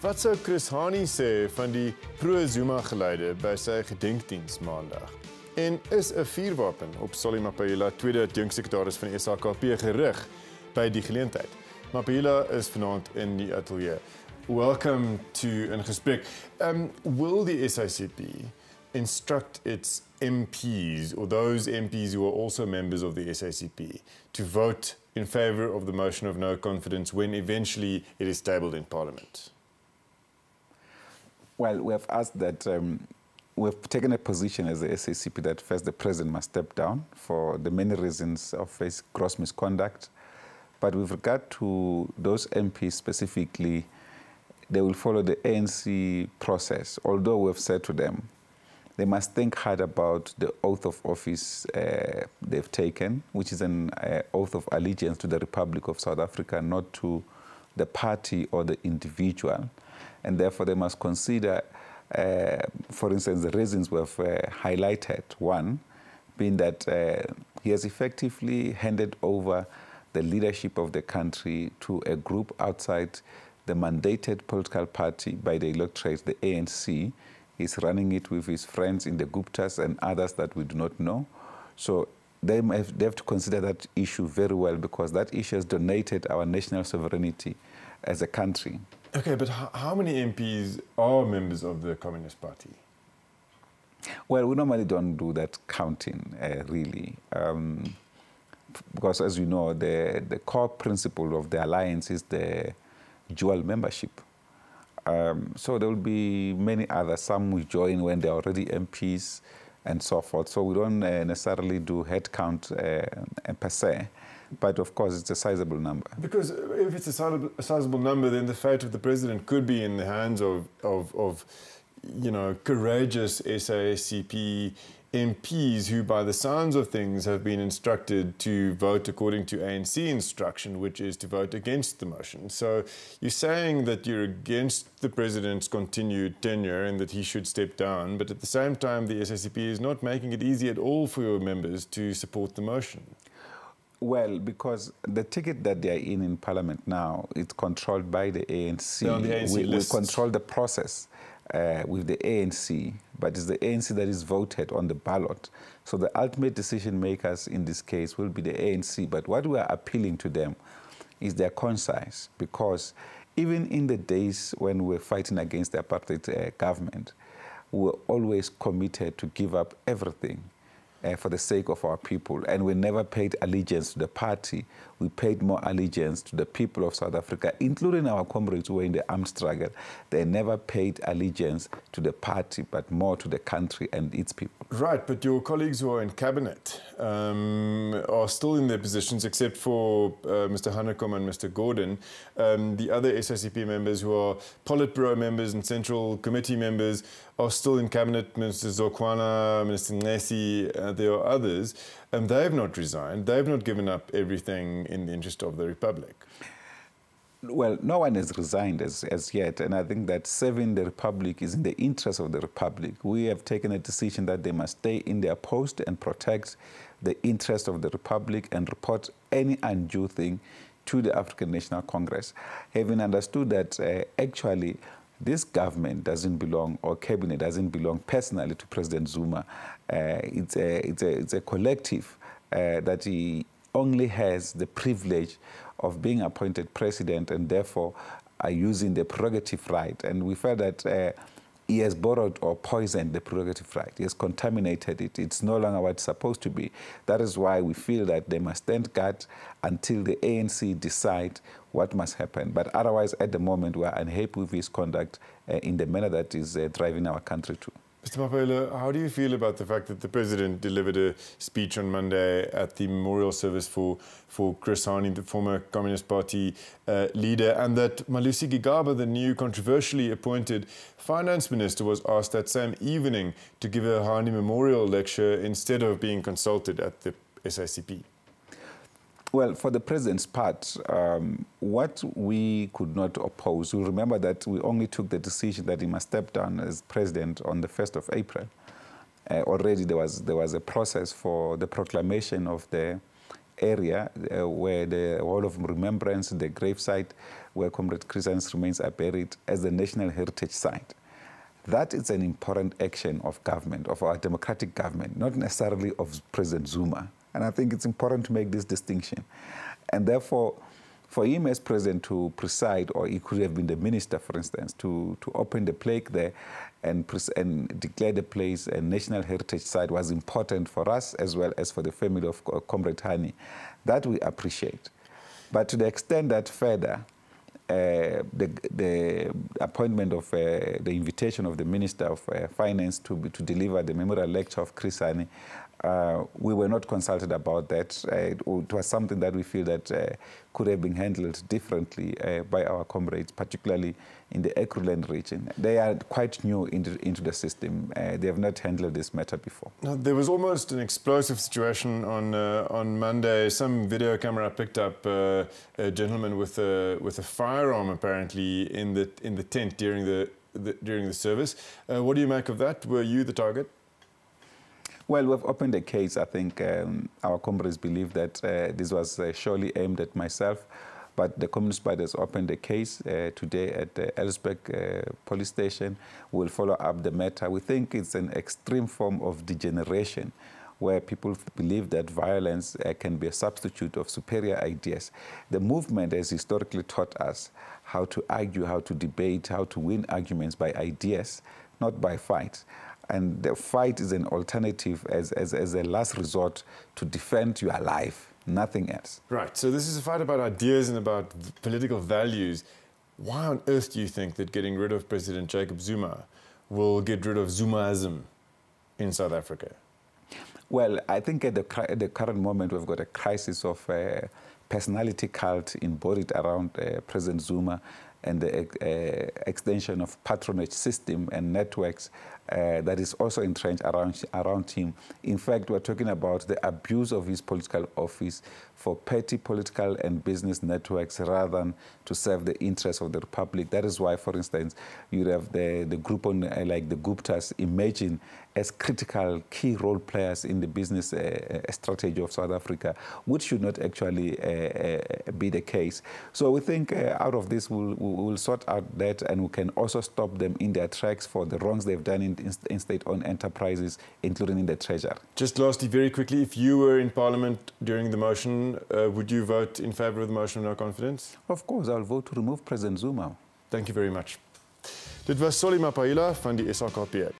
Wat sou Chris Hani sê van die pro-Zuma geleide by sy gedenkdiens maandag? En is 'n vuurwapen op Solly Mapaila, tweede adjunkhoofsekretaris van die SAKP, gerig by die geleentheid? Mapaila is vanaand in die ateljee. Welcome to In Gesprek. Will the SACP instruct its MPs, or those MPs who are also members of the SACP, to vote in favour of the motion of no confidence when eventually it is tabled in Parliament? Well, we have asked that, we've taken a position as the SACP that first the President must step down for the many reasons of his gross misconduct. But with regard to those MPs specifically, they will follow the ANC process, although we've said to them they must think hard about the oath of office they've taken, which is an oath of allegiance to the Republic of South Africa, not to the party or the individual. And therefore they must consider, for instance, the reasons we have highlighted. One, being that he has effectively handed over the leadership of the country to a group outside the mandated political party by the electorate, the ANC. He's running it with his friends in the Guptas and others that we do not know. So they have to consider that issue very well, because that issue has donated our national sovereignty as a country. Okay, but how many MPs are members of the Communist Party? Well, we normally don't do that counting, really. Because, as you know, the core principle of the alliance is the dual membership. So there will be many others. Some will join when they're already MPs and so forth. So we don't necessarily do head count per se. But of course, it's a sizable number. Because if it's a sizable number, then the fate of the president could be in the hands of you know, courageous SACP MPs who, by the sounds of things, have been instructed to vote according to ANC instruction, which is to vote against the motion. So you're saying that you're against the president's continued tenure and that he should step down, but at the same time, the SACP is not making it easy at all for your members to support the motion. Well, because the ticket that they are in Parliament now, it's controlled by the ANC. They're on the ANC list. We control the process with the ANC, but it's the ANC that is voted on the ballot. So the ultimate decision makers in this case will be the ANC. But what we are appealing to them is their conscience, because even in the days when we were fighting against the apartheid government, we were always committed to give up everything for the sake of our people. And we never paid allegiance to the party. We paid more allegiance to the people of South Africa, including our comrades who were in the armed struggle. They never paid allegiance to the party, but more to the country and its people. Right, but your colleagues who are in cabinet are still in their positions, except for Mr. Hanekom and Mr. Gordon. The other SACP members who are Politburo members and Central Committee members are still in cabinet. Mr. Zokwana, Mr. Nesi, there are others. They've not resigned. They've not given up everything in the interest of the Republic. Well, no one has resigned as yet, and I think that serving the Republic is in the interest of the Republic. We have taken a decision that they must stay in their post and protect the interest of the Republic and report any undue thing to the African National Congress, having understood that actually this government doesn't belong, or cabinet doesn't belong personally to President Zuma. It's a collective that he only has the privilege of being appointed president, and therefore are using the prerogative right. And we felt that he has borrowed or poisoned the prerogative right. He has contaminated it. It's no longer what it's supposed to be. That is why we feel that they must stand guard until the ANC decide what must happen. But otherwise, at the moment, we are unhappy with his conduct in the manner that is driving our country to. Mr. Mapaila, how do you feel about the fact that the President delivered a speech on Monday at the memorial service for Chris Hani, the former Communist Party leader, and that Malusi Gigaba, the new controversially appointed finance minister, was asked that same evening to give a Hani memorial lecture instead of being consulted at the SACP? Well, for the President's part, what we could not oppose, you'll remember that we only took the decision that he must step down as President on the 1st of April. Already there was a process for the proclamation of the area where the Wall of Remembrance, the gravesite where Comrade Chris Hani remains are buried, as the National Heritage Site. That is an important action of government, of our democratic government, not necessarily of President Zuma. And I think it's important to make this distinction. And therefore, for him as president to preside, or he could have been the minister, for instance, to open the plaque there and declare the place a national heritage site was important for us as well as for the family of Comrade Hani. That we appreciate. But to the extent that further, the appointment of the invitation of the Minister of Finance to deliver the memorial lecture of Chris Hani, we were not consulted about that. It was something that we feel that could have been handled differently by our comrades, particularly in the Ekurhuleni region. They are quite new into the system. They have not handled this matter before. Now, there was almost an explosive situation on Monday. Some video camera picked up a gentleman with a firearm apparently in the tent during the service. What do you make of that? Were you the target? Well, we've opened a case. I think our comrades believe that this was surely aimed at myself, but the Communist Party has opened a case today at the Elsbeck police station. We'll follow up the matter. We think it's an extreme form of degeneration where people believe that violence can be a substitute of superior ideas. The movement has historically taught us how to argue, how to debate, how to win arguments by ideas, not by fight. And the fight is an alternative as a last resort to defend your life, nothing else. Right, so this is a fight about ideas and about political values. Why on earth do you think that getting rid of President Jacob Zuma will get rid of Zumaism in South Africa? Well, I think at the current moment we've got a crisis of personality cult embodied around President Zuma and the extension of patronage system and networks that is also entrenched around him. In fact, we're talking about the abuse of his political office for petty political and business networks rather than to serve the interests of the Republic. That is why, for instance, you have the group on like the Guptas emerging as critical key role players in the business strategy of South Africa, which should not actually be the case. So we think out of this we'll sort out that, and we can also stop them in their tracks for the wrongs they've done in state-owned enterprises, including in the Treasury. Just lastly, very quickly, if you were in Parliament during the motion, would you vote in favour of the motion of no confidence? Of course, I'll vote to remove President Zuma. Thank you very much. Dit was Solly Mapaila van die SAKP.